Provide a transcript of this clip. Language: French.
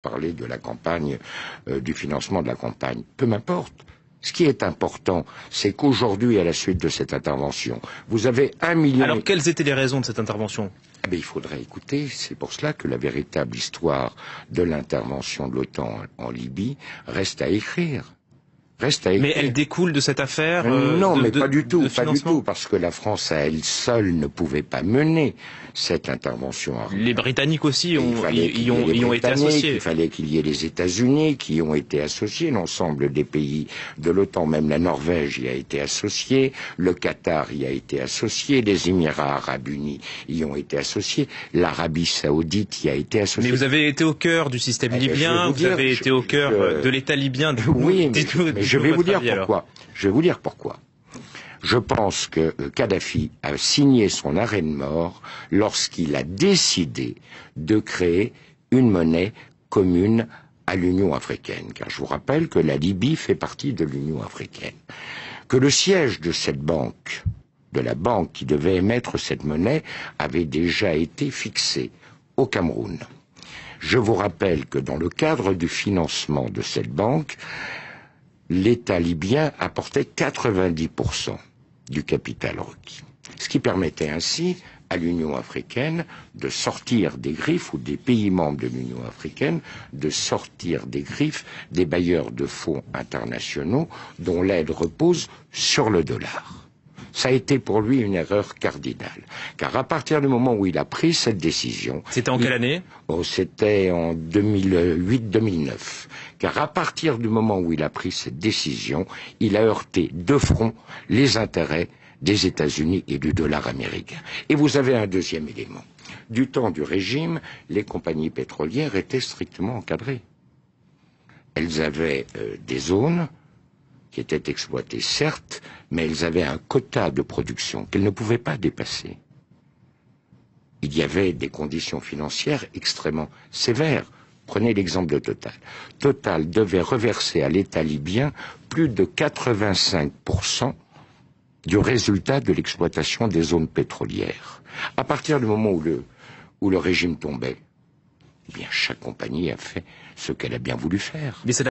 parler de la campagne, du financement de la campagne. Peu m'importe. Ce qui est important, c'est qu'aujourd'hui, à la suite de cette intervention, vous avez 1 million... Alors, quelles étaient les raisons de cette intervention? Il faudrait écouter. C'est pour cela que la véritable histoire de l'intervention de l'OTAN en Libye reste à écrire. Mais elle découle de cette affaire Non, mais pas du tout, parce que la France à elle seule ne pouvait pas mener cette intervention. Les Britanniques aussi y ont été associés. Il fallait qu'il y ait les États-Unis qui ont été associés, l'ensemble des pays de l'OTAN, même la Norvège y a été associée, le Qatar y a été associé, les Émirats Arabes Unis y ont été associés, l'Arabie Saoudite y a été associée. Mais vous avez été au cœur du système libyen, vous avez été au cœur de l'État libyen. Oui, mais je vais vous dire pourquoi. Je vais vous dire pourquoi. Je pense que Kadhafi a signé son arrêt de mort lorsqu'il a décidé de créer une monnaie commune à l'Union africaine. Car je vous rappelle que la Libye fait partie de l'Union africaine. Que le siège de cette banque, de la banque qui devait émettre cette monnaie, avait déjà été fixé au Cameroun. Je vous rappelle que dans le cadre du financement de cette banque, l'État libyen apportait 90% du capital requis. Ce qui permettait ainsi à l'Union africaine de sortir des griffes, ou des pays membres de l'Union africaine, de sortir des griffes des bailleurs de fonds internationaux dont l'aide repose sur le dollar. Ça a été pour lui une erreur cardinale. Car à partir du moment où il a pris cette décision... C'était en quelle année? C'était en 2008-2009. Car à partir du moment où il a pris cette décision, il a heurté de front les intérêts des États-Unis et du dollar américain. Et vous avez un deuxième élément. Du temps du régime, les compagnies pétrolières étaient strictement encadrées. Elles avaient des zones qui étaient exploitées, certes, mais elles avaient un quota de production qu'elles ne pouvaient pas dépasser. Il y avait des conditions financières extrêmement sévères. Prenez l'exemple de Total. Total devait reverser à l'État libyen plus de 85% du résultat de l'exploitation des zones pétrolières. À partir du moment où le régime tombait, chaque compagnie a fait ce qu'elle a bien voulu faire.